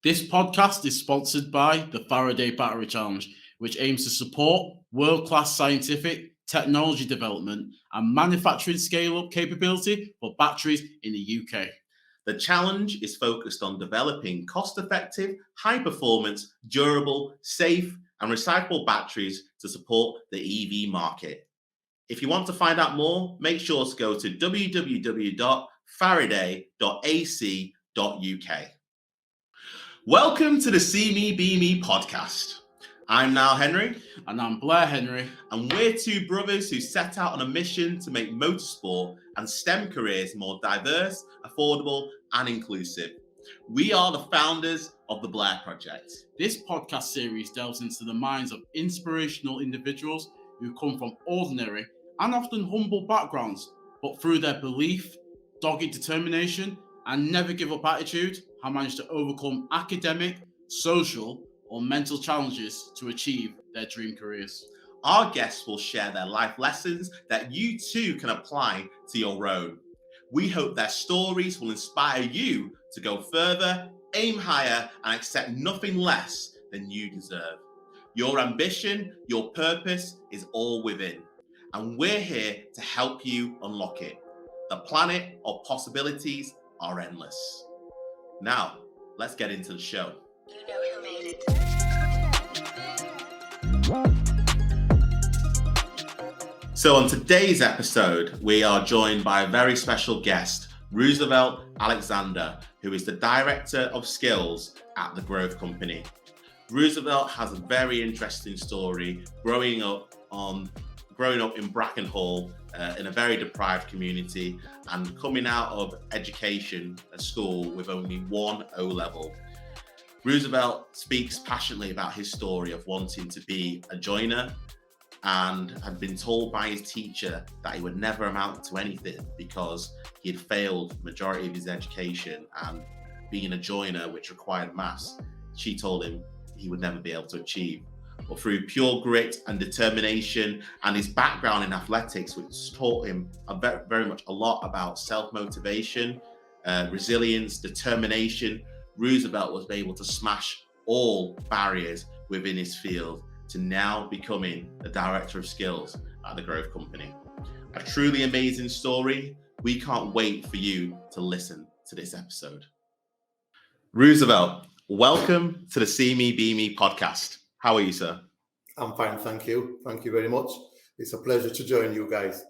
This podcast is sponsored by the Faraday Battery Challenge, which aims to support world-class scientific, technology development and manufacturing scale-up capability for batteries in the UK. The challenge is focused on developing cost-effective, high-performance, durable, safe and recyclable batteries to support the EV market. If you want to find out more, make sure to go to www.faraday.ac.uk. Welcome to the See Me Be Me podcast. I'm Nile Henry. And I'm Blair Henry. And we're two brothers who set out on a mission to make motorsport and STEM careers more diverse, affordable, and inclusive. We are the founders of the Blair Project. This podcast series delves into the minds of inspirational individuals who come from ordinary and often humble backgrounds, but through their belief, dogged determination, and never give up attitude, have managed to overcome academic, social, or mental challenges to achieve their dream careers. Our guests will share their life lessons that you too can apply to your own. We hope their stories will inspire you to go further, aim higher, and accept nothing less than you deserve. Your ambition, your purpose is all within, and we're here to help you unlock it. The planet of possibilities are endless. Now, let's get into the show. You know who made it. So on today's episode, we are joined by a very special guest, Roosevelt Alexander, who is the Director of Skills at the Growth Company. Roosevelt has a very interesting story growing up in Brackenhall in a very deprived community and coming out of education at school with only one O-level. Roosevelt speaks passionately about his story of wanting to be a joiner and had been told by his teacher that he would never amount to anything because he had failed the majority of his education, and being a joiner, which required maths, she told him he would never be able to achieve. But through pure grit and determination and his background in athletics, which taught him very much a lot about self-motivation, resilience, determination, Roosevelt was able to smash all barriers within his field to now becoming the Director of Skills at the Growth Company. A truly amazing story. We can't wait for you to listen to this episode. Roosevelt, welcome to the See Me Be Me podcast. How are you, sir? I'm fine, thank you. Thank you very much. It's a pleasure to join you guys.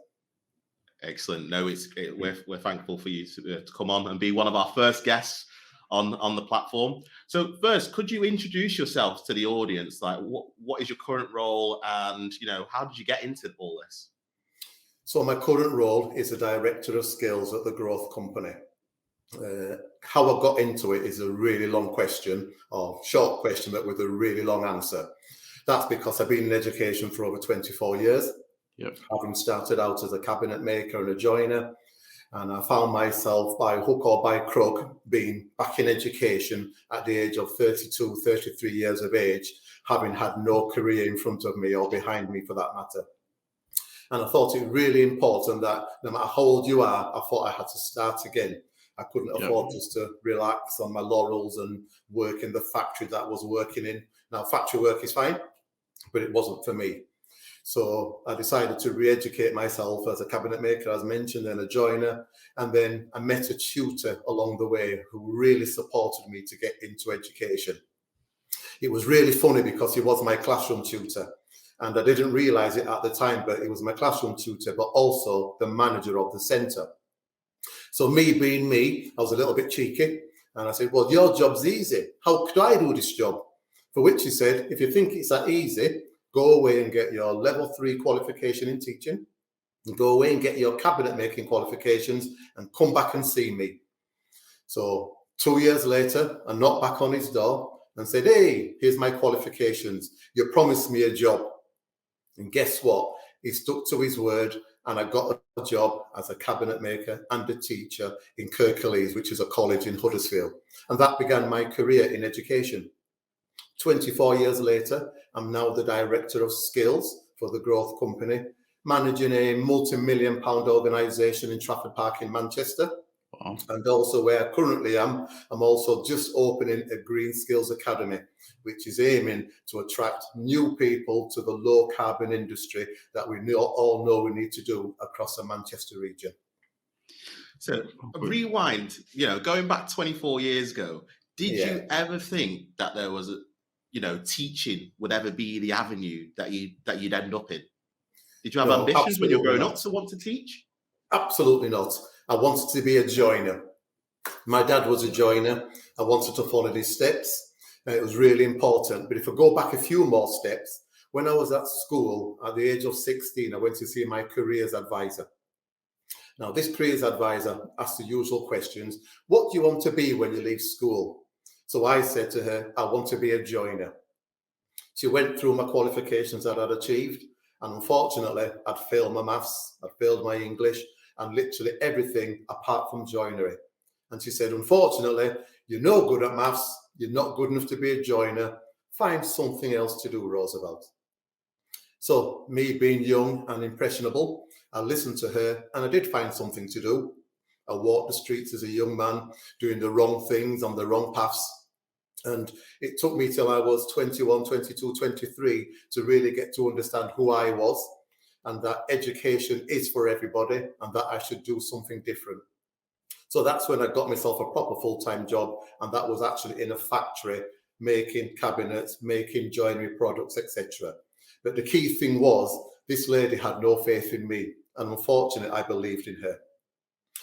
Excellent. No, we're thankful for you to come on and be one of our first guests on the platform. So first, could you introduce yourself to the audience? Like, what is your current role, and how did you get into all this? So my current role is a Director of Skills at the Growth Company. How I got into it is a really long question, or short question, but with a really long answer. That's because I've been in education for over 24 years. Yep. Having started out as a cabinet maker and a joiner, and I found myself by hook or by crook being back in education at the age of 32, 33 years of age, having had no career in front of me or behind me for that matter. And I thought it really important that no matter how old you are, I thought I had to start again. I couldn't afford just to relax on my laurels and work in the factory that I was working in. Now, factory work is fine, but it wasn't for me. So I decided to re-educate myself as a cabinet maker, as mentioned, and a joiner. And then I met a tutor along the way who really supported me to get into education. It was really funny because he was my classroom tutor. And I didn't realize it at the time, but he was my classroom tutor, but also the manager of the centre. So me being me, I was a little bit cheeky. And I said, well, your job's easy. How could I do this job? For which he said, if you think it's that easy, go away and get your level 3 qualification in teaching, and go away and get your cabinet making qualifications and come back and see me. So 2 years later, I knocked back on his door and said, hey, here's my qualifications. You promised me a job. And guess what? He stuck to his word, and I got a job as a cabinet maker and a teacher in Kirklees, which is a college in Huddersfield. And that began my career in education. 24 years later, I'm now the Director of Skills for the Growth Company, managing a multi-million-pound organisation in Trafford Park in Manchester. Wow. And also where I currently am, I'm also just opening a Green Skills Academy, which is aiming to attract new people to the low carbon industry that we all know we need to do across the Manchester region. So rewind, going back 24 years ago, did you ever think that there was teaching would ever be the avenue that you'd end up in? Did you have ambitions when you were growing up to want to teach? Absolutely not. I wanted to be a joiner. My dad was a joiner. I wanted to follow his steps. It was really important. But if I go back a few more steps, when I was at school, at the age of 16, I went to see my careers advisor. Now, this careers advisor asked the usual questions. What do you want to be when you leave school? So I said to her, I want to be a joiner. She went through my qualifications that I'd achieved. And unfortunately, I'd failed my maths, I'd failed my English, and literally everything apart from joinery. And she said, unfortunately, you're no good at maths, you're not good enough to be a joiner, find something else to do, Roosevelt. So me being young and impressionable, I listened to her and I did find something to do. I walked the streets as a young man, doing the wrong things on the wrong paths. And it took me till I was 21, 22, 23 to really get to understand who I was and that education is for everybody and that I should do something different. So that's when I got myself a proper full-time job, and that was actually in a factory making cabinets, making joinery products, etc. But the key thing was this lady had no faith in me, and unfortunately I believed in her.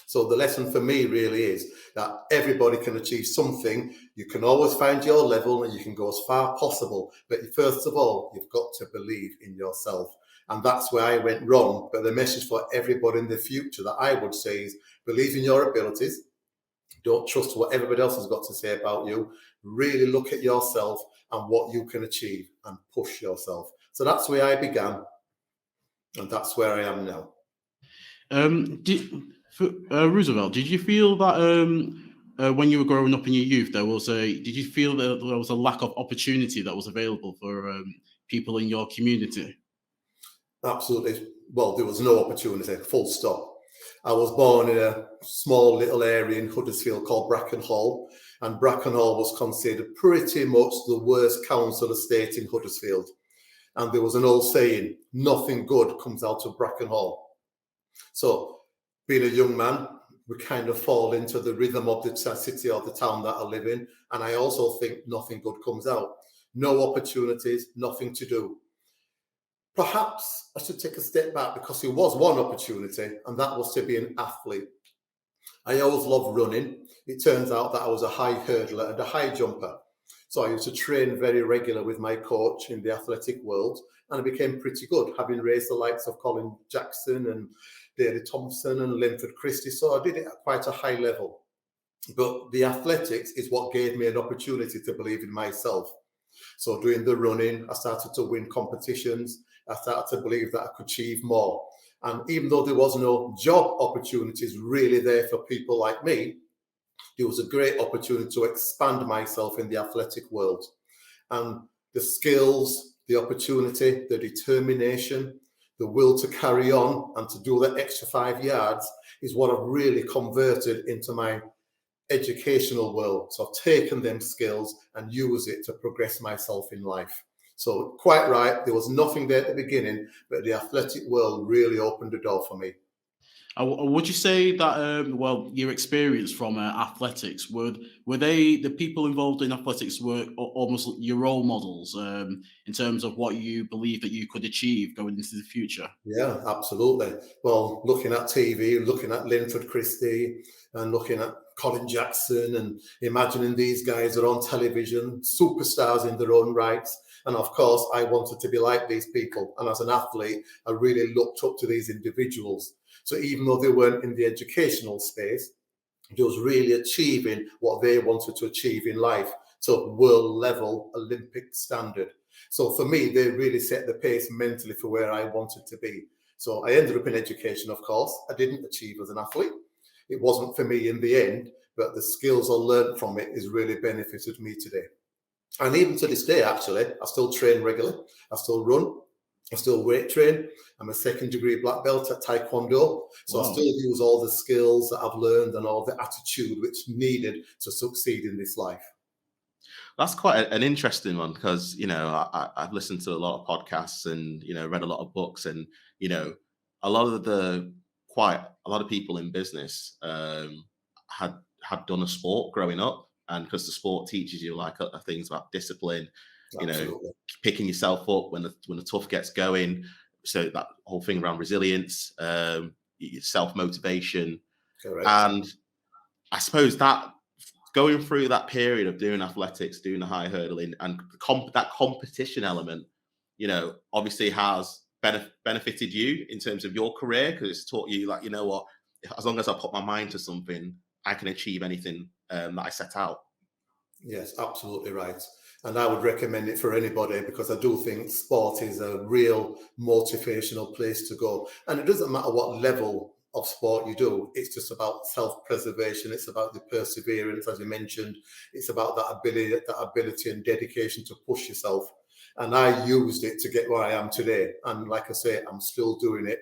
So the lesson for me really is that everybody can achieve something. You can always find your level and you can go as far as possible. But first of all, you've got to believe in yourself. And that's where I went wrong. But the message for everybody in the future that I would say is believe in your abilities. Don't trust what everybody else has got to say about you. Really look at yourself and what you can achieve and push yourself. So that's where I began. And that's where I am now. Roosevelt, did you feel that when you were growing up in your youth, did you feel that there was a lack of opportunity that was available for people in your community? Absolutely. Well, there was no opportunity, full stop. I was born in a small little area in Huddersfield called Brackenhall, and Brackenhall was considered pretty much the worst council estate in Huddersfield. And there was an old saying, nothing good comes out of Brackenhall. So being a young man, we kind of fall into the rhythm of the city or the town that I live in. And I also think nothing good comes out. No opportunities, nothing to do. Perhaps I should take a step back because there was one opportunity, and that was to be an athlete. I always loved running. It turns out that I was a high hurdler and a high jumper. So I used to train very regular with my coach in the athletic world, and I became pretty good, having raced the likes of Colin Jackson and David Thompson and Linford Christie. So I did it at quite a high level. But the athletics is what gave me an opportunity to believe in myself. So doing the running, I started to win competitions. I started to believe that I could achieve more. And even though there was no job opportunities really there for people like me, there was a great opportunity to expand myself in the athletic world. And the skills, the opportunity, the determination, the will to carry on and to do that extra 5 yards is what I've really converted into my educational world. So I've taken them skills and used it to progress myself in life. So quite right, there was nothing there at the beginning, but the athletic world really opened the door for me. Would you say that, your experience from athletics, were they, the people involved in athletics were almost your role models in terms of what you believe that you could achieve going into the future? Yeah, absolutely. Well, looking at TV, looking at Linford Christie and looking at Colin Jackson and imagining these guys are on television, superstars in their own rights. And of course, I wanted to be like these people. And as an athlete, I really looked up to these individuals. So even though they weren't in the educational space, they was really achieving what they wanted to achieve in life. So world level, Olympic standard. So for me, they really set the pace mentally for where I wanted to be. So I ended up in education, of course. I didn't achieve as an athlete. It wasn't for me in the end, but the skills I learned from it has really benefited me today. And even to this day, actually, I still train regularly. I still run. I still weight train. I'm a second degree black belt at Taekwondo. So Wow. I still use all the skills that I've learned and all the attitude which needed to succeed in this life. That's quite an interesting one because, I've listened to a lot of podcasts and, read a lot of books, and, a lot of people in business had done a sport growing up, and because the sport teaches you like things about discipline, Absolutely. picking yourself up when the tough gets going. So that whole thing around resilience, self-motivation. Correct. And I suppose that going through that period of doing athletics, doing the high hurdling, and that competition element, obviously has benefited you in terms of your career, because it's taught you, like, what, as long as I put my mind to something, I can achieve anything that I set out. Yes, absolutely right. And I would recommend it for anybody, because I do think sport is a real motivational place to go. And it doesn't matter what level of sport you do. It's just about self-preservation. It's about the perseverance, as you mentioned. It's about that ability and dedication to push yourself. And I used it to get where I am today. And like I say, I'm still doing it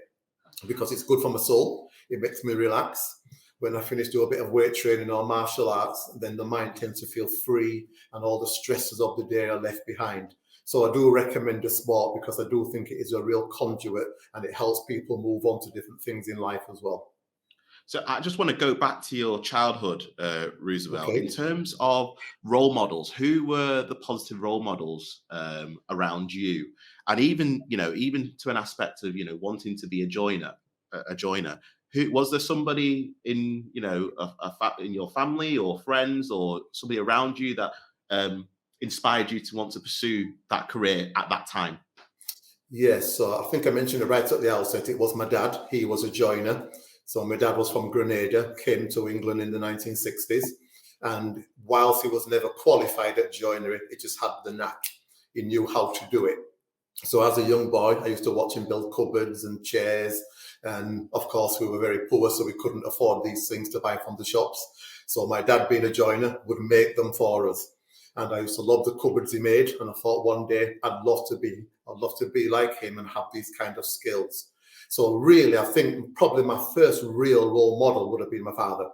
because it's good for my soul. It makes me relax. When I finish doing a bit of weight training or martial arts, then the mind tends to feel free and all the stresses of the day are left behind. So I do recommend the sport because I do think it is a real conduit, and it helps people move on to different things in life as well. So I just want to go back to your childhood, Roosevelt. Okay. In terms of role models, who were the positive role models around you? And even to an aspect of, wanting to be a joiner. Was there somebody in, in your family or friends or somebody around you that inspired you to want to pursue that career at that time? Yes, so I think I mentioned it right at the outset. It was my dad. He was a joiner. So my dad was from Grenada, came to England in the 1960s. And whilst he was never qualified at joinery, he just had the knack. He knew how to do it. So as a young boy, I used to watch him build cupboards and chairs. And of course, we were very poor, so we couldn't afford these things to buy from the shops. So my dad, being a joiner, would make them for us. And I used to love the cupboards he made. And I thought one day I'd love to be like him and have these kind of skills. So really, I think probably my first real role model would have been my father.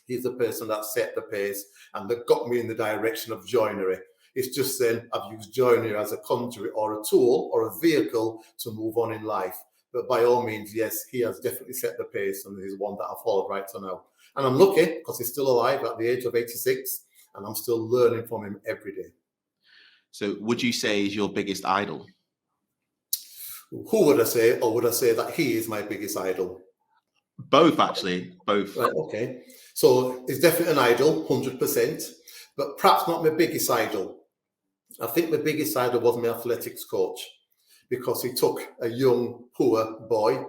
He's the person that set the pace and that got me in the direction of joinery. It's just then I've used joinery as a conduit or a tool or a vehicle to move on in life. But by all means, yes, he has definitely set the pace, and he's one that I've followed right to now. And I'm lucky because he's still alive at the age of 86, and I'm still learning from him every day. So would you say he's your biggest idol? Who would I say? Or would I say that he is my biggest idol? Both, actually. Both. Right, okay. So he's definitely an idol, 100%, but perhaps not my biggest idol. I think my biggest idol was my athletics coach, because he took a young, poor boy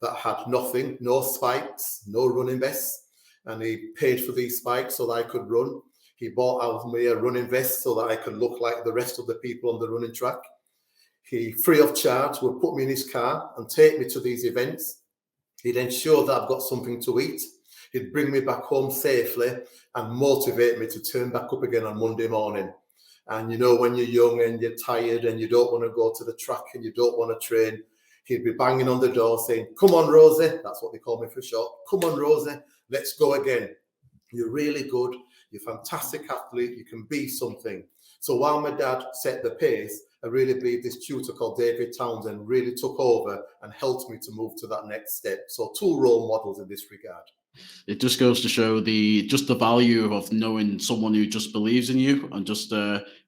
that had nothing, no spikes, no running vests, and he paid for these spikes so that I could run. He bought out me a running vest so that I could look like the rest of the people on the running track. He, free of charge, would put me in his car and take me to these events. He'd ensure that I've got something to eat. He'd bring me back home safely and motivate me to turn back up again on Monday morning. And when you're young and you're tired and you don't want to go to the track and you don't want to train, he'd be banging on the door saying, "Come on, Rosie." That's what they call me for short. "Come on, Rosie, let's go again. You're really good. You're a fantastic athlete. You can be something." So while my dad set the pace, I really believe this tutor called David Townsend really took over and helped me to move to that next step. So two role models in this regard. It just goes to show the value of knowing someone who just believes in you and just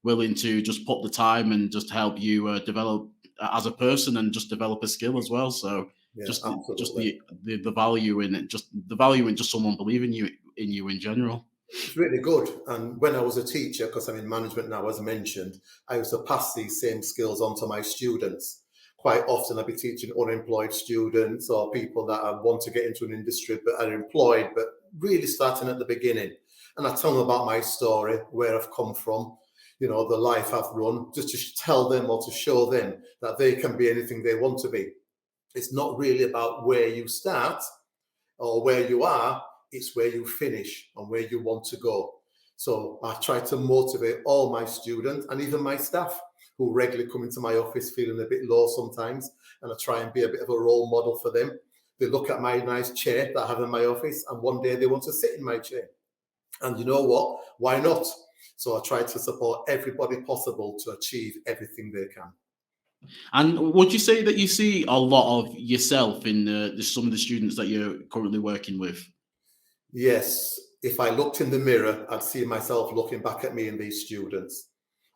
willing to just put the time and just help you develop as a person and just develop a skill as well. So Yeah, just absolutely. the value in it, just the value in just someone believing in you in general. It's really good. And when I was a teacher, because I'm in management now, as mentioned, I used to pass these same skills on to my students. Quite often I'd be teaching unemployed students or people that want to get into an industry but are employed, but really starting at the beginning. And I tell them about my story, where I've come from, the life I've run, just to tell them or to show them that they can be anything they want to be. It's not really about where you start or where you are, it's where you finish and where you want to go. So I try to motivate all my students and even my staff who regularly come into my office feeling a bit low sometimes, and I try and be a bit of a role model for them. They look at my nice chair that I have in my office, and one day they want to sit in my chair. And you know what? Why not? So I try to support everybody possible to achieve everything they can. And would you say that you see a lot of yourself in some of the students that you're currently working with? Yes, if I looked in the mirror, I'd see myself looking back at me and these students.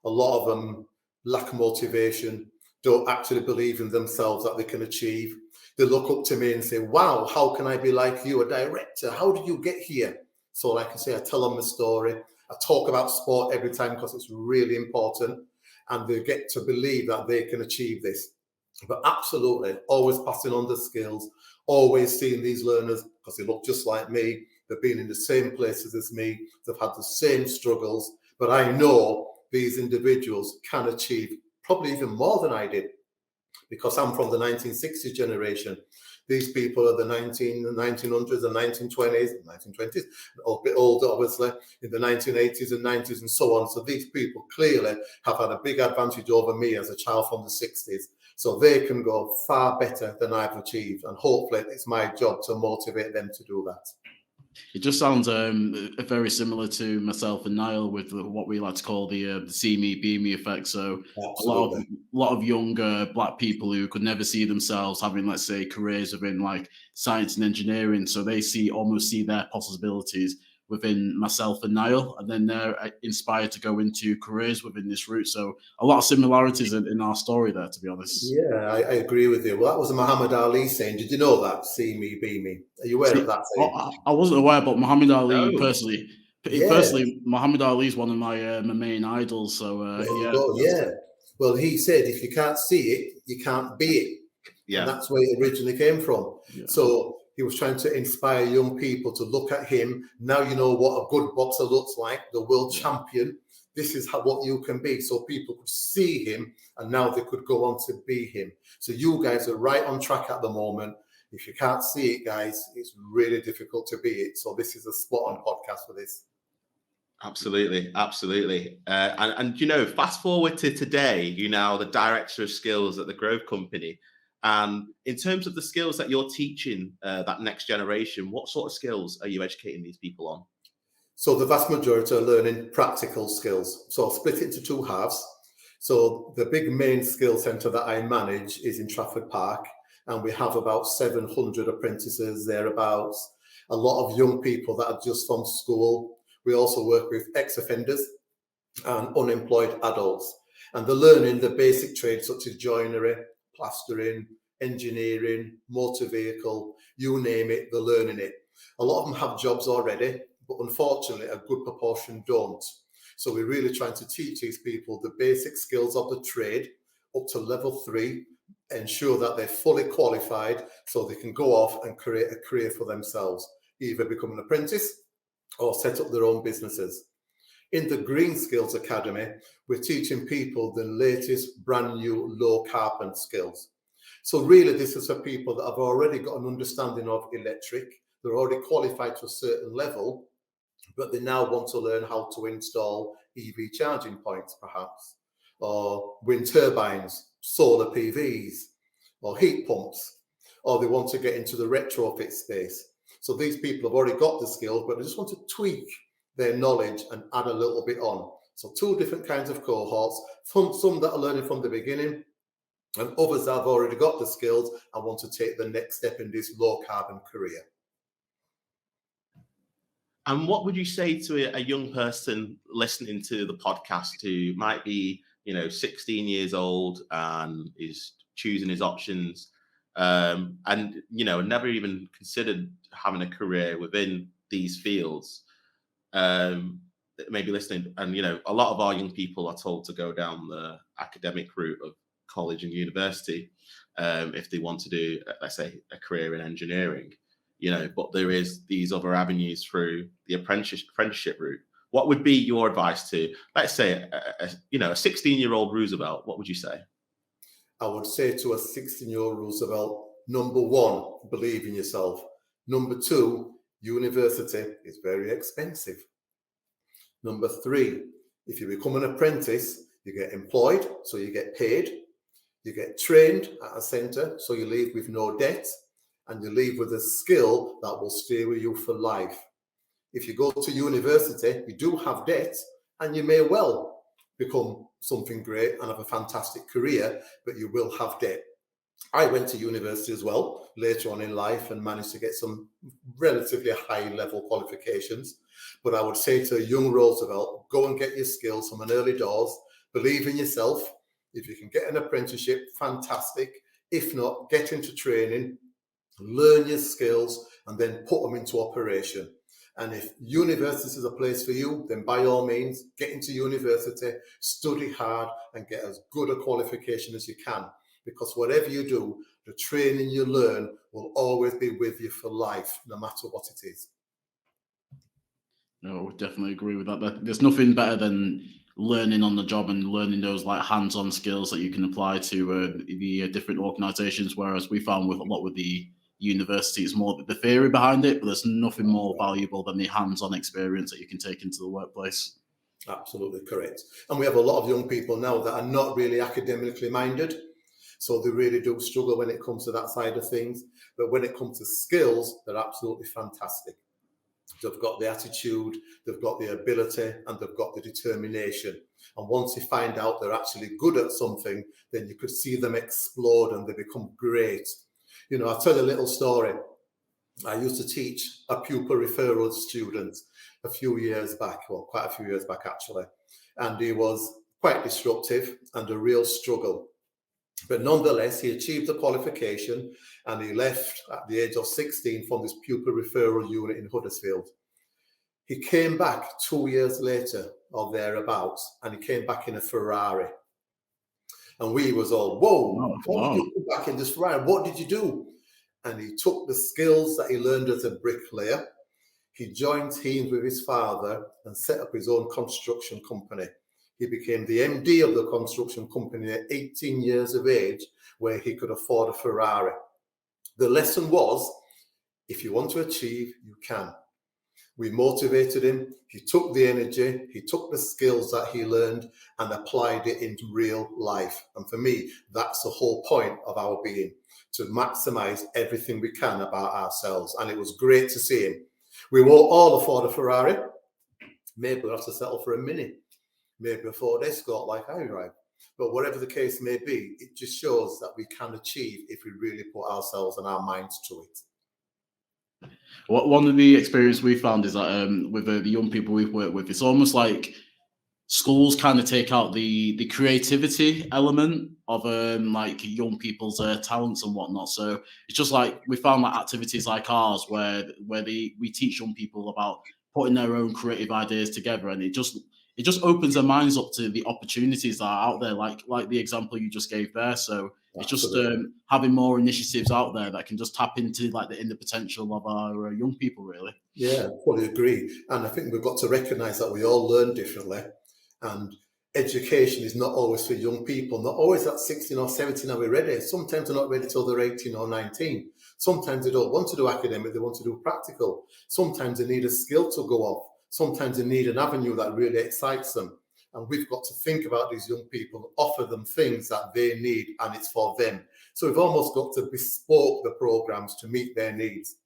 A lot of them lack motivation, don't actually believe in themselves that they can achieve. They look up to me and say, wow, how can I be like you, a director? How did you get here? So like I say, I tell them the story. I talk about sport every time because it's really important, and they get to believe that they can achieve this. But absolutely, always passing on the skills, always seeing these learners, because they look just like me, they've been in the same places as me, they've had the same struggles, but I know these individuals can achieve probably even more than I did, because I'm from the 1960s generation. These people are the 1900s and 1920s, 1920s, a bit older, obviously, in the 1980s and 90s and so on. So these people clearly have had a big advantage over me as a child from the 60s. So they can go far better than I've achieved. And hopefully it's my job to motivate them to do that. It just sounds very similar to myself and Nile with what we like to call the see me, be me effect. So Absolutely. a lot of younger Black people who could never see themselves having, let's say, careers within like science and engineering. So they almost see their possibilities within myself and Nile, and then they're inspired to go into careers within this route. So a lot of similarities in our story there, to be honest. Yeah, I agree with you. Well, that was a Muhammad Ali saying. Did you know that? See me, be me. Are you aware of that saying? I wasn't aware, but Muhammad Ali No. personally. Yeah. Personally, Muhammad Ali is one of my main idols. So Yeah. Well, he said, if you can't see it, you can't be it. Yeah. And that's where it originally came from. Yeah. So he was trying to inspire young people to look at him. Now you know what a good boxer looks like, the world champion. This is what you can be. So people could see him, and now they could go on to be him. So you guys are right on track at the moment. If you can't see it, guys, it's really difficult to be it. So this is a spot-on podcast for this. Absolutely, absolutely. And you know, fast forward to today, you're now the director of skills at the Grove Company. And in terms of the skills that you're teaching that next generation, what sort of skills are you educating these people on? So the vast majority are learning practical skills. So I'll split it into two halves. So the big main skill centre that I manage is in Trafford Park, and we have about 700 apprentices thereabouts, a lot of young people that are just from school. We also work with ex-offenders and unemployed adults, and they're learning the basic trades such as joinery, plastering, engineering, motor vehicle, you name it, they're learning it. A lot of them have jobs already, but unfortunately a good proportion don't. So we're really trying to teach these people the basic skills of the trade up to level 3, ensure that they're fully qualified so they can go off and create a career for themselves, either become an apprentice or set up their own businesses. In the Green Skills Academy, we're teaching people the latest brand new low carbon skills. So really this is for people that have already got an understanding of electric, they're already qualified to a certain level, but they now want to learn how to install EV charging points perhaps, or wind turbines, solar PVs, or heat pumps, or they want to get into the retrofit space. So these people have already got the skills, but they just want to tweak their knowledge and add a little bit on. So two different kinds of cohorts, some that are learning from the beginning, and others that have already got the skills and want to take the next step in this low carbon career. And what would you say to a young person listening to the podcast who might be, 16 years old and is choosing his options, and never even considered having a career within these fields? Maybe listening, and a lot of our young people are told to go down the academic route of college and university if they want to do, let's say, a career in engineering. But there is these other avenues through the apprenticeship route. What would be your advice to, let's say, a 16-year-old Roosevelt? What would you say? I would say to a 16-year-old Roosevelt, number one, believe in yourself. Number two, university is very expensive. Number three, if you become an apprentice, You get employed, so you get paid. You get trained at a centre, so you leave with no debt, and you leave with a skill that will stay with you for life. If you go to university, you do have debt, and you may well become something great and have a fantastic career, but you will have debt. I went to university as well later on in life and managed to get some relatively high level qualifications. But I would say to a young Roosevelt, go and get your skills from an early doors, believe in yourself. If you can get an apprenticeship, fantastic. If not, get into training, learn your skills, and then put them into operation. And if university is a place for you, then by all means, get into university, study hard, and get as good a qualification as you can. Because whatever you do, the training you learn will always be with you for life, no matter what it is. No, definitely agree with that. There's nothing better than learning on the job and learning those like hands-on skills that you can apply to the different organizations. Whereas we found with a lot with the university, it's more the theory behind it, but there's nothing more valuable than the hands-on experience that you can take into the workplace. Absolutely correct. And we have a lot of young people now that are not really academically minded. So they really do struggle when it comes to that side of things. But when it comes to skills, they're absolutely fantastic. They've got the attitude, they've got the ability, and they've got the determination. And once you find out they're actually good at something, then you could see them explode and they become great. You know, I'll tell you a little story. I used to teach a pupil referral student a few years back, well, quite a few years back actually. And he was quite disruptive and a real struggle. But nonetheless, he achieved the qualification and he left at the age of 16 from this pupil referral unit in Huddersfield. He came back 2 years later or thereabouts, and he came back in a Ferrari. And we was all, whoa, what did you do back in this Ferrari? What did you do? And he took the skills that he learned as a bricklayer. He joined teams with his father and set up his own construction company. He became the MD of the construction company at 18 years of age, where he could afford a Ferrari. The lesson was, if you want to achieve, you can. We motivated him. He took the energy, he took the skills that he learned and applied it into real life. And for me, that's the whole point of our being, to maximize everything we can about ourselves. And it was great to see him. We won't all afford a Ferrari. Maybe we'll have to settle for a Mini. Maybe a Ford Escort like I drive. But whatever the case may be, it just shows that we can achieve if we really put ourselves and our minds to it. One of the experience we found is that with the young people we've worked with, it's almost like schools kind of take out the creativity element of like young people's talents and whatnot. So it's just like we found like activities like ours where we teach young people about putting their own creative ideas together, and it just opens their minds up to the opportunities that are out there, like the example you just gave there. So it's just having more initiatives out there that can just tap into like the inner potential of our young people, really. Yeah, fully agree. And I think we've got to recognise that we all learn differently. And education is not always for young people. Not always at 16 or 17 are we ready. Sometimes they're not ready till they're 18 or 19. Sometimes they don't want to do academic, they want to do practical. Sometimes they need a skill to go off. Sometimes they need an avenue that really excites them. And we've got to think about these young people, offer them things that they need, and it's for them. So we've almost got to bespoke the programs to meet their needs.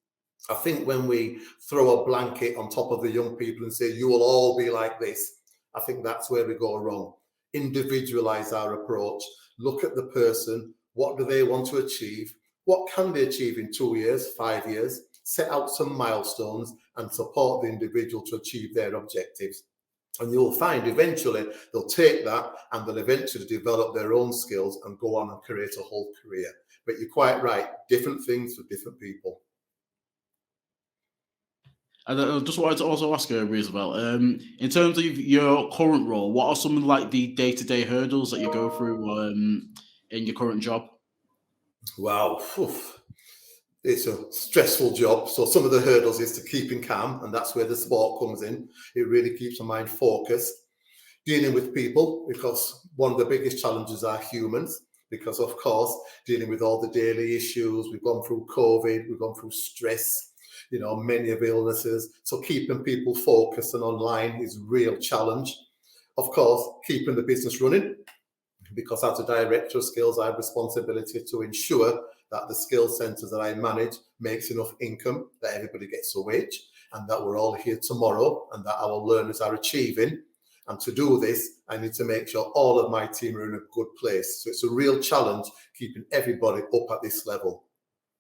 I think when we throw a blanket on top of the young people and say, you will all be like this, I think that's where we go wrong. Individualize our approach. Look at the person. What do they want to achieve? What can they achieve in 2 years, 5 years? Set out some milestones and support the individual to achieve their objectives. And you'll find eventually they'll take that and they'll eventually develop their own skills and go on and create a whole career. But you're quite right, different things for different people. And I just wanted to also ask you, Roosevelt, in terms of your current role, what are some of like the day-to-day hurdles that you go through in your current job? Wow. It's a stressful job. So some of the hurdles is to keeping calm, and that's where the sport comes in. It really keeps the mind focused. Dealing with people, because one of the biggest challenges are humans, because of course, dealing with all the daily issues, we've gone through COVID, we've gone through stress, many of illnesses. So keeping people focused and online is a real challenge. Of course, keeping the business running, because as a director of skills, I have responsibility to ensure that the skills centres that I manage makes enough income, that everybody gets a wage, and that we're all here tomorrow, and that our learners are achieving. And to do this, I need to make sure all of my team are in a good place. So it's a real challenge keeping everybody up at this level.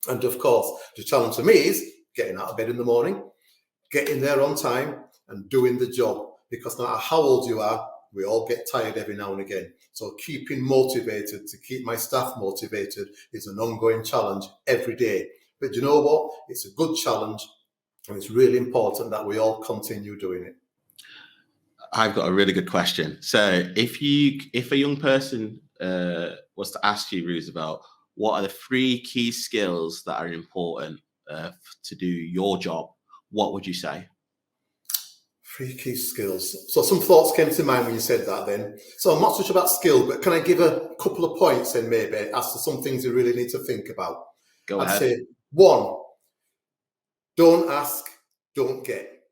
And of course, the challenge for me is getting out of bed in the morning, getting there on time, and doing the job. Because no matter how old you are, we all get tired every now and again. So keeping motivated, to keep my staff motivated, is an ongoing challenge every day. But you know what? It's a good challenge, and it's really important that we all continue doing it. I've got a really good question. So if a young person was to ask you, Roosevelt, what are the 3 key skills that are important to do your job, what would you say? 3 key skills. So some thoughts came to mind when you said that then. So I'm not such about skill, but can I give a couple of points then maybe as to some things you really need to think about? Go I'd ahead. say 1, don't ask, don't get.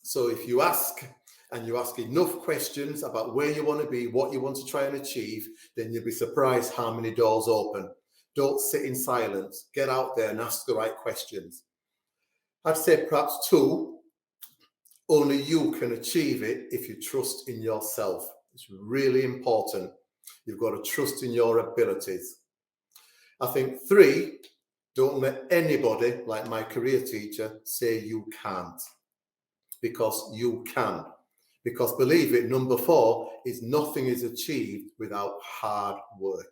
So if you ask and you ask enough questions about where you want to be, what you want to try and achieve, then you'll be surprised how many doors open. Don't sit in silence. Get out there and ask the right questions. I'd say perhaps 2, only you can achieve it if you trust in yourself. It's really important. You've got to trust in your abilities. I think 3, don't let anybody, like my career teacher, say you can't. Because you can. Because believe it, number 4 is nothing is achieved without hard work.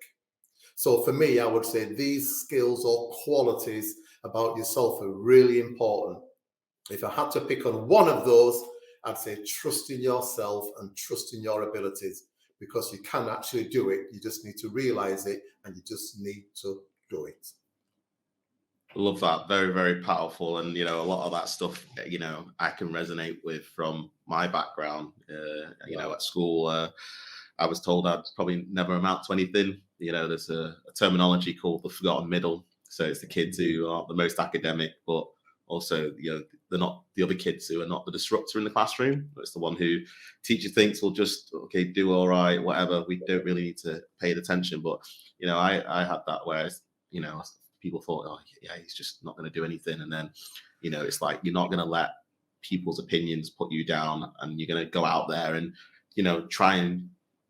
So for me, I would say these skills or qualities about yourself are really important. If I had to pick on one of those, I'd say trust in yourself and trust in your abilities, because you can actually do it. You just need to realize it, and you just need to do it. Love that. Very, very powerful. And, a lot of that stuff, I can resonate with from my background. At school, I was told I'd probably never amount to anything. There's a terminology called the forgotten middle. So it's the kids who are the most academic, but also, they're not the other kids who are not the disruptor in the classroom. It's the one who teacher thinks will just, okay, do all right, whatever. We don't really need to pay attention. But, I had that where, people thought, oh, yeah, he's just not going to do anything. And then, it's like, you're not going to let people's opinions put you down, and you're going to go out there and, try and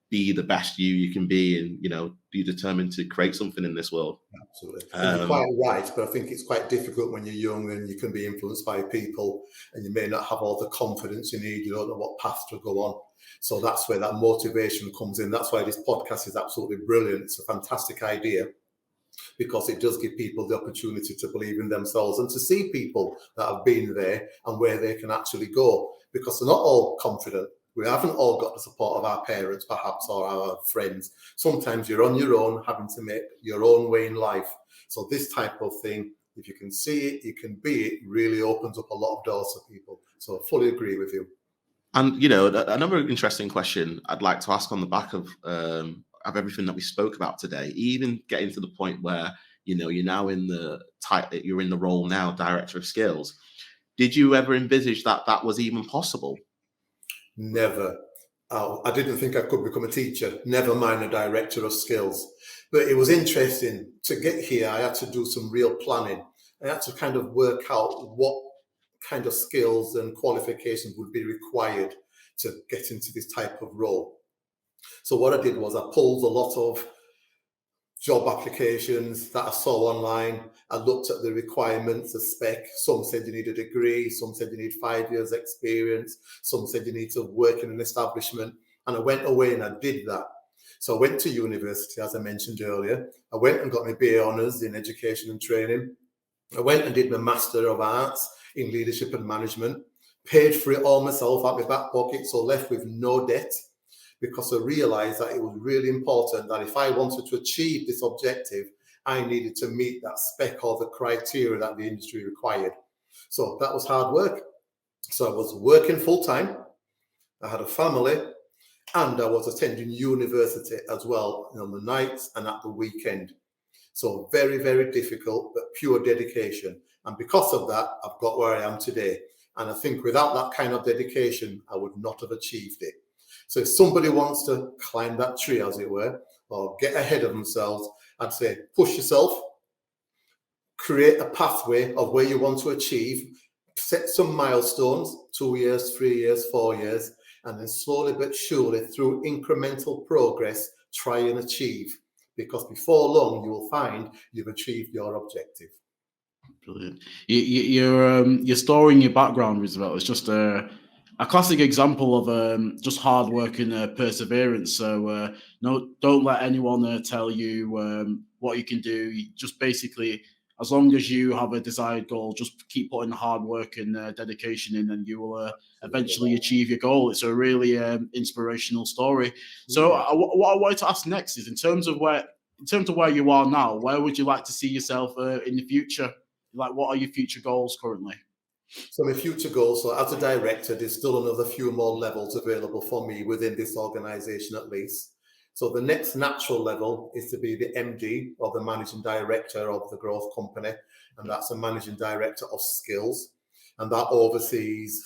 be the best you can be, and, be determined to create something in this world. Absolutely. You're quite right, but I think it's quite difficult when you're young and you can be influenced by people, and you may not have all the confidence you need. You don't know what path to go on. So that's where that motivation comes in. That's why this podcast is absolutely brilliant. It's a fantastic idea, because it does give people the opportunity to believe in themselves and to see people that have been there and where they can actually go, because they're not all confident. We haven't all got the support of our parents, perhaps, or our friends. Sometimes you're on your own, having to make your own way in life. So this type of thing, if you can see it, you can be it, really opens up a lot of doors for people. So I fully agree with you. And, another interesting question I'd like to ask on the back of everything that we spoke about today, even getting to the point where, you're now you're in the role now, director of skills. Did you ever envisage that was even possible? Never. I didn't think I could become a teacher, never mind a director of skills. But it was interesting. To get here, I had to do some real planning. I had to kind of work out what kind of skills and qualifications would be required to get into this type of role. So what I did was I pulled a lot of job applications that I saw online. I looked at the requirements, the spec. Some said you need a degree, some said you need 5 years experience, some said you need to work in an establishment. And I went away and I did that. So I went to university, as I mentioned earlier. I went and got my BA Honours in Education and Training. I went and did my Master of Arts in Leadership and Management, paid for it all myself out my back pocket, so left with no debt, because I realised that it was really important that if I wanted to achieve this objective, I needed to meet that spec or the criteria that the industry required. So that was hard work. So I was working full time, I had a family, and I was attending university as well on the nights and at the weekend. So very, very difficult, but pure dedication. And because of that, I've got where I am today. And I think without that kind of dedication, I would not have achieved it. So if somebody wants to climb that tree, as it were, or get ahead of themselves, I'd say push yourself, create a pathway of where you want to achieve, set some milestones, 2 years, 3 years, 4 years, and then slowly but surely through incremental progress, try and achieve. Because before long, you will find you've achieved your objective. Brilliant. Your story and your background, Roosevelt, is just a classic example of just hard work and perseverance. So no, don't let anyone tell you what you can do. You just basically, as long as you have a desired goal, just keep putting the hard work and dedication in, and you will eventually achieve your goal. It's a really inspirational story. So what I wanted to ask next is, in terms of where you are now, where would you like to see yourself in the future? Like, what are your future goals currently? So my future goals, so as a director, there's still another few more levels available for me within this organization at least. So the next natural level is to be the MD, or the managing director of the growth company. And that's a managing director of skills. And that oversees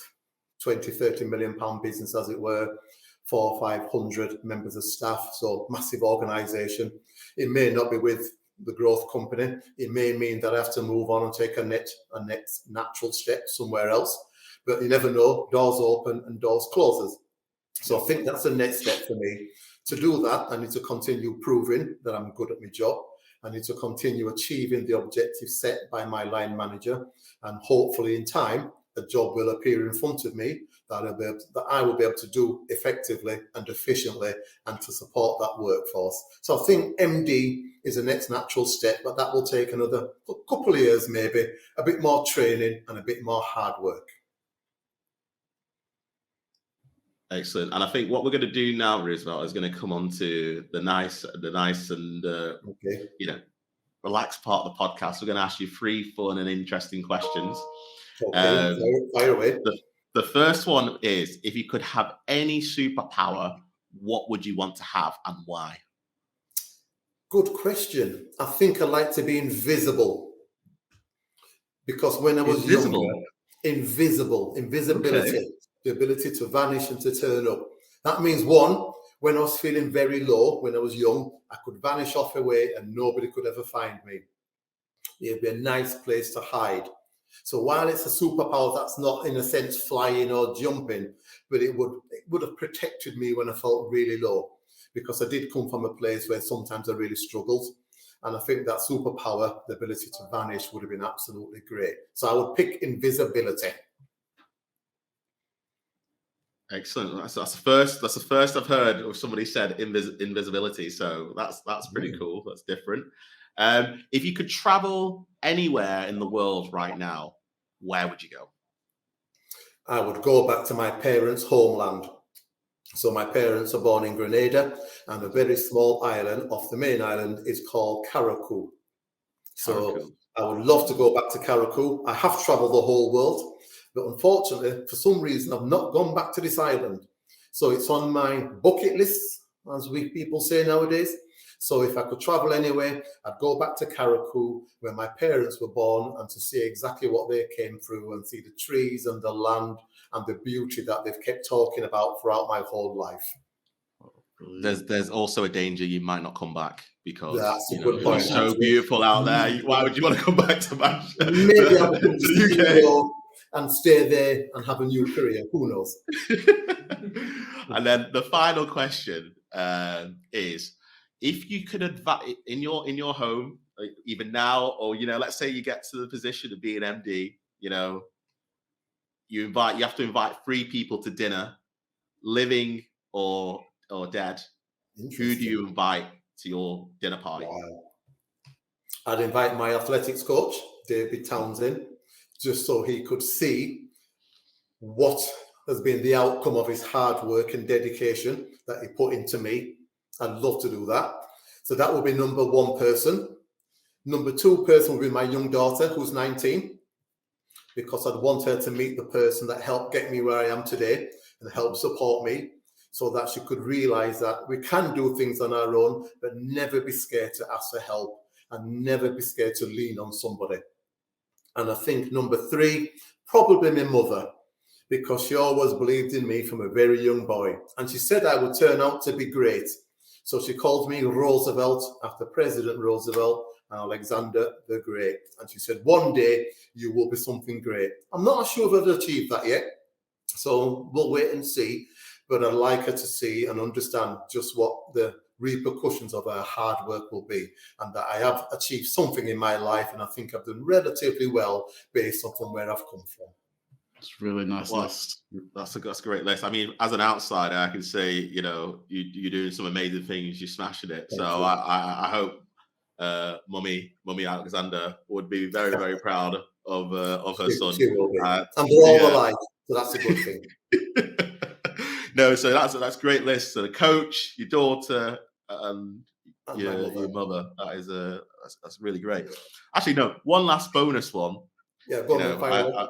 20, 30 million pound business, as it were, 400 or 500 members of staff. So massive organization. It may not be with the growth company. It may mean that I have to move on and take a next natural step somewhere else, but you never know. Doors open and doors closes. So I think that's the next step for me. To do that, I need to continue proving that I'm good at my job. I need to continue achieving the objectives set by my line manager, and hopefully in time, a job will appear in front of me that I will be able to do effectively and efficiently, and to support that workforce. So I think MD is the next natural step, but that will take another couple of years, maybe a bit more training and a bit more hard work. Excellent. And I think what we're going to do now, Roosevelt, is going to come on to the nice and relaxed part of the podcast. We're going to ask you 3 fun and interesting questions. Okay, fire away. The first one is, if you could have any superpower, what would you want to have and why? Good question. I think I'd like to be invisible. Because when I was younger, invisibility, okay. The ability to vanish and to turn up. That means, one, when I was feeling very low, when I was young, I could vanish off away and nobody could ever find me. It'd be a nice place to hide. So while it's a superpower, that's not in a sense flying or jumping, but it would have protected me when I felt really low, because I did come from a place where sometimes I really struggled. And I think that superpower, the ability to vanish, would have been absolutely great. So I would pick invisibility. Excellent. That's the first I've heard of somebody said invisibility. So that's pretty cool. That's different. If you could travel anywhere in the world right now, where would you go? I would go back to my parents' homeland. So my parents are born in Grenada, and a very small island off the main island is called Carriacou. So I would love to go back to Carriacou. I have traveled the whole world, but unfortunately, for some reason, I've not gone back to this island. So it's on my bucket list, as we people say nowadays. So if I could travel anywhere, I'd go back to Carriacou, where my parents were born, and to see exactly what they came through, and see the trees and the land and the beauty that they've kept talking about throughout my whole life. There's also a danger you might not come back, because it's so beautiful out there. Why would you want to come back to Manchester? Maybe I would come to the UK and stay there and have a new career. Who knows? And then the final question is, if you could advise in your home, even now, or let's say you get to the position of being MD, you have to invite 3 people to dinner, living or dead. Who do you invite to your dinner party? Wow. I'd invite my athletics coach, David Townsend, just so he could see what has been the outcome of his hard work and dedication that he put into me. I'd love to do that. So that would be number 1 person. Number 2 person would be my young daughter, who's 19, because I'd want her to meet the person that helped get me where I am today and help support me, so that she could realize that we can do things on our own, but never be scared to ask for help and never be scared to lean on somebody. And I think number 3, probably my mother, because she always believed in me from a very young boy. And she said I would turn out to be great. So she called me Roosevelt after President Roosevelt and Alexander the Great. And she said, one day you will be something great. I'm not sure if I've achieved that yet. So we'll wait and see. But I'd like her to see and understand just what the repercussions of her hard work will be, and that I have achieved something in my life, and I think I've done relatively well based on from where I've come from. It's really nice list. That's a great list. I mean, as an outsider, I can say, you're doing some amazing things. You're smashing it. Thank so you. I hope Mummy Alexander would be very, very proud of her son. She will be. And they're all alike, so that's a good thing. No, so that's a great list. So the coach, your daughter, and your mother. That's really great. Actually, no, one last bonus one. Yeah, go on.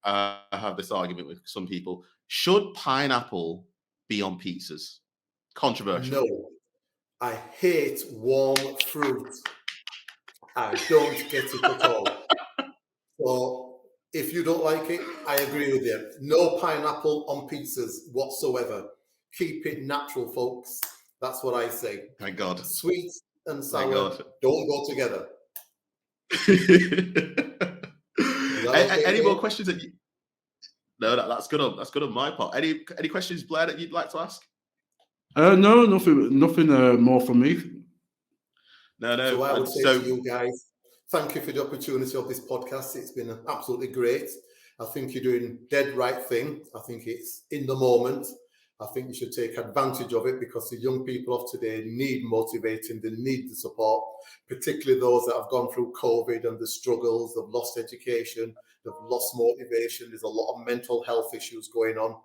I have this argument with some people. Should pineapple be on pizzas? Controversial. No, I hate warm fruit. I don't get it at all. So if you don't like it, I agree with you. No pineapple on pizzas whatsoever. Keep it natural, folks. That's what I say. Thank God. Sweet and sour don't go together. Any more questions? No, that's good on my part. Any questions, Blair, that you'd like to ask? No, nothing more from me. No. So I would say to you guys, thank you for the opportunity of this podcast. It's been absolutely great. I think you're doing dead right thing. I think it's in the moment. I think you should take advantage of it, because the young people of today need motivating, they need the support, particularly those that have gone through COVID and the struggles, they've lost education, they've lost motivation. There's a lot of mental health issues going on.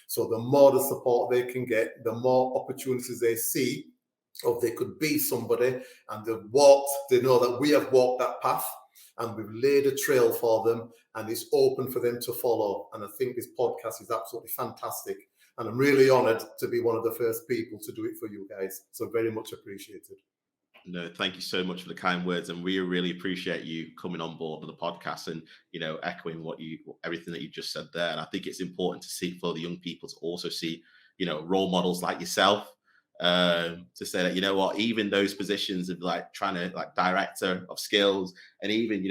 So the more the support they can get, the more opportunities they see of they could be somebody, and they know that we have walked that path and we've laid a trail for them, and it's open for them to follow. And I think this podcast is absolutely fantastic. And I'm really honored to be one of the first people to do it for you guys. So very much appreciated. No, thank you so much for the kind words, and we really appreciate you coming on board with the podcast and echoing everything that you just said there. And I think it's important to see for the young people to also see role models like yourself, to say that even those positions of trying to director of skills, and even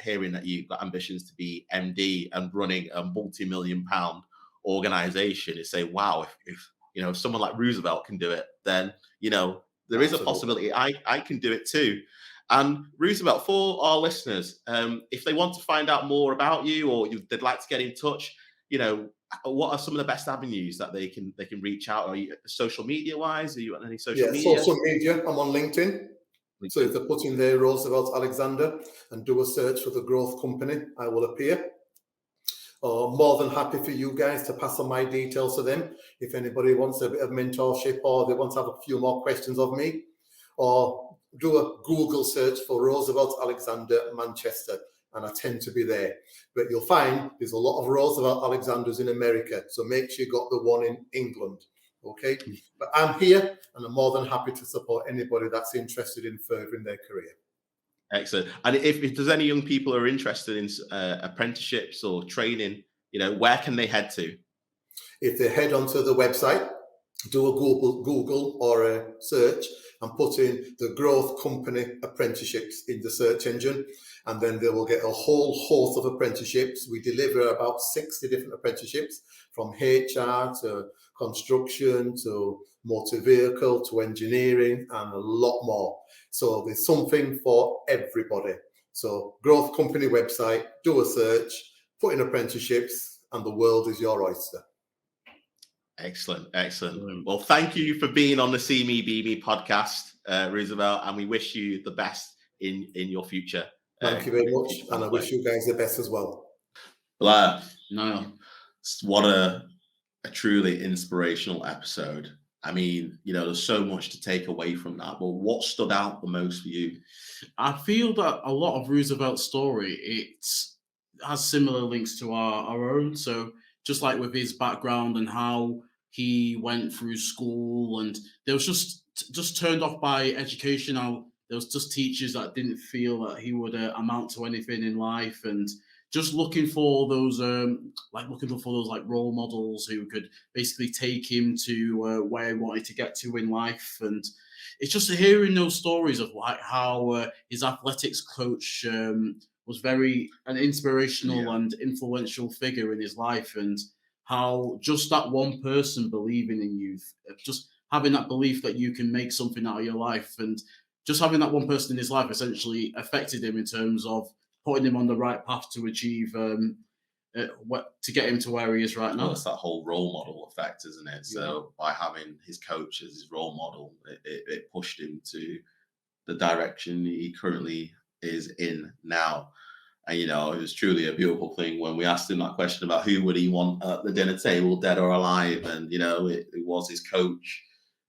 hearing that you've got ambitions to be MD and running a multi-million-pound organization, is say, wow, if someone like Roosevelt can do it, then there is a possibility I can do it too. And Roosevelt, for our listeners, if they want to find out more about you, or they'd like to get in touch, what are some of the best avenues that they can reach out? Are you social media wise? Are you on any social media? Social media. I'm on LinkedIn. So if they put in there Roosevelt Alexander and do a search for the growth company, I will appear. More than happy for you guys to pass on my details to them if anybody wants a bit of mentorship, or they want to have a few more questions of me, or do a Google search for Roosevelt Alexander Manchester, and I tend to be there. But you'll find there's a lot of Roosevelt Alexanders in America, so make sure you got the one in England. Okay, but I'm here, and I'm more than happy to support anybody that's interested in furthering their career. Excellent. And if there's any young people who are interested in apprenticeships or training, where can they head to? If they head onto the website, do a Google or a search and put in the growth company apprenticeships in the search engine, and then they will get a whole host of apprenticeships. We deliver about 60 different apprenticeships, from HR to construction to motor vehicle to engineering, and a lot more. So there's something for everybody. So growth company website, do a search, put in apprenticeships, and the world is your oyster. Excellent. Well, thank you for being on the See Me Be Me podcast, Roosevelt, and we wish you the best in your future. Thank you very much, and I wish you guys the best as well. Blair, what a truly inspirational episode. I mean, there's so much to take away from that, but what stood out the most for you? I feel that a lot of Roosevelt's story, it has similar links to our own. So just like with his background and how he went through school, and they was just turned off by education. There was just teachers that didn't feel that he would amount to anything in life, and just looking for those role models who could basically take him to where he wanted to get to in life. And it's just hearing those stories of like how his athletics coach was very an inspirational and influential figure in his life, and how just that one person believing in you, just having that belief that you can make something out of your life, and just having that one person in his life essentially affected him in terms of putting him on the right path to achieve to get him to where he is right now. Well, it's that whole role model effect, isn't it? So by having his coach as his role model, it pushed him to the direction he currently is in now. And, you know, it was truly a beautiful thing when we asked him that question about who would he want at the dinner table, dead or alive. And, you know, it was his coach,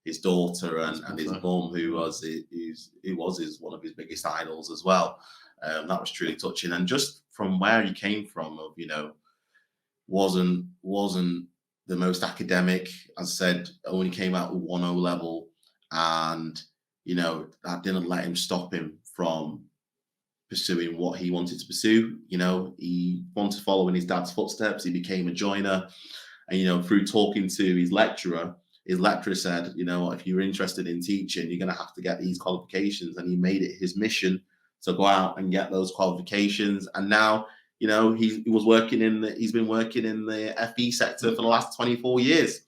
his daughter, and his mum, who was one of his biggest idols as well. That was truly touching. And just from where he came from, of, you know, wasn't the most academic. As I said, only came out with 1 O level, and, you know, that didn't let him stop him from pursuing what he wanted to pursue. You know, he wanted to follow in his dad's footsteps. He became a joiner, and, you know, through talking to his lecturer said, you know, if you're interested in teaching, you're going to have to get these qualifications. And he made it his mission to go out and get those qualifications. And now, you know, he's been working in the FE sector for the last 24 years.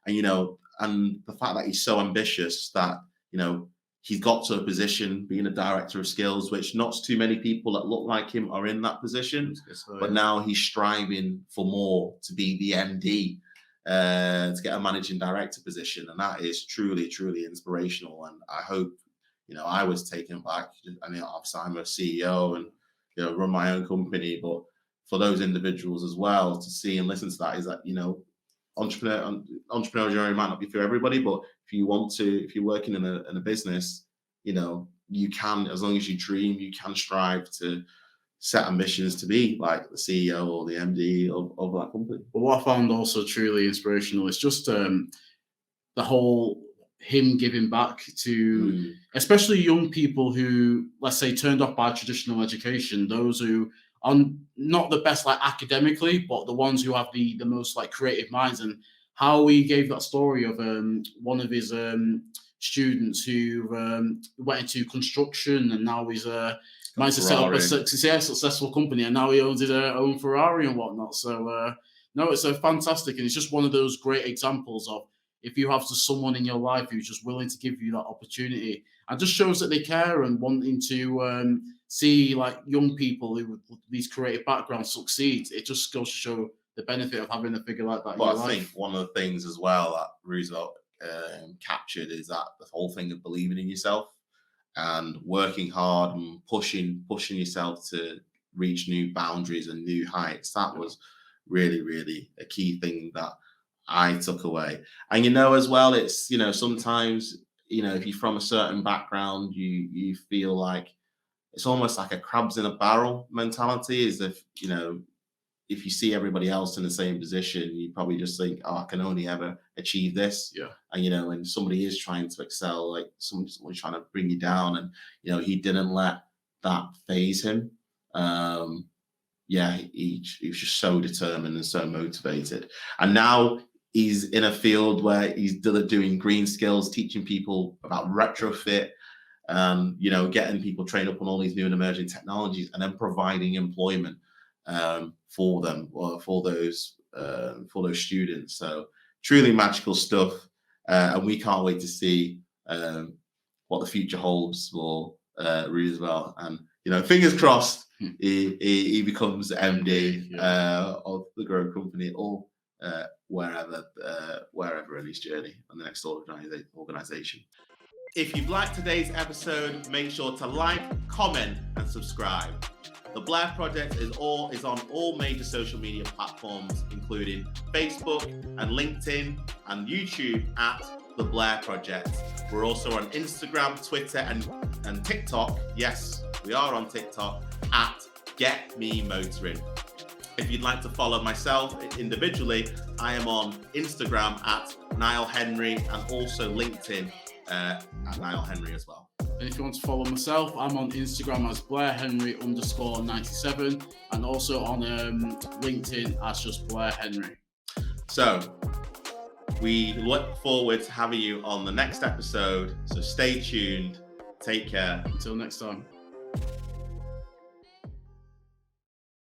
And, you know, and the fact that he's so ambitious that, you know, he's got to a position being a director of skills, which not too many people that look like him are in that position. But now he's striving for more, to be the MD, to get a managing director position. And that is truly, truly inspirational. And I hope, you know, I was taken back. I mean, obviously I'm a CEO and, you know, run my own company, but for those individuals as well to see and listen to that is that, you know, entrepreneurial journey might not be for everybody, but if you're working in a business, you know, you can, as long as you dream, you can strive to set ambitions to be like the CEO or the MD of that company. But what I found also truly inspirational is just the whole him giving back to especially young people who, let's say, turned off by traditional education, those who are not the best like academically, but the ones who have the most like creative minds. And how he gave that story of one of his students who went into construction, and now he's managed to set up a successful company, and now he owns his own Ferrari and whatnot. So no, it's fantastic, and it's just one of those great examples of, if you have just someone in your life who's just willing to give you that opportunity, and just shows that they care and wanting to see like young people who with these creative backgrounds succeed. It just goes to show the benefit of having a figure like that. Well, I think one of the things as well that Roosevelt captured is that the whole thing of believing in yourself and working hard and pushing yourself to reach new boundaries and new heights. That was really, really a key thing that I took away. And, you know, as well, it's, you know, sometimes, you know, if you're from a certain background, you feel like it's almost like a crabs in a barrel mentality, as if, you know, if you see everybody else in the same position, you probably just think, oh, I can only ever achieve this. Yeah. And, you know, when somebody is trying to excel, like someone's trying to bring you down, and, you know, he didn't let that phase him. He was just so determined and so motivated. And now he's in a field where he's doing green skills, teaching people about retrofit, you know, getting people trained up on all these new and emerging technologies, and then providing employment for them, or for those students. So truly magical stuff, and we can't wait to see what the future holds for Roosevelt. And, you know, fingers crossed he becomes MD of the Grove Company, or wherever in his journey on the next organization. If you've liked today's episode, make sure to like, comment, and subscribe. The Blair Project is on all major social media platforms, including Facebook and LinkedIn and YouTube at The Blair Project. We're also on Instagram, Twitter, and TikTok. Yes, we are on TikTok at Get Me Motoring. If you'd like to follow myself individually, I am on Instagram at Nile Henry, and also LinkedIn at Nile Henry as well. And if you want to follow myself, I'm on Instagram as Blair Henry _97 and also on LinkedIn as just Blair Henry. So we look forward to having you on the next episode. So stay tuned. Take care. Until next time.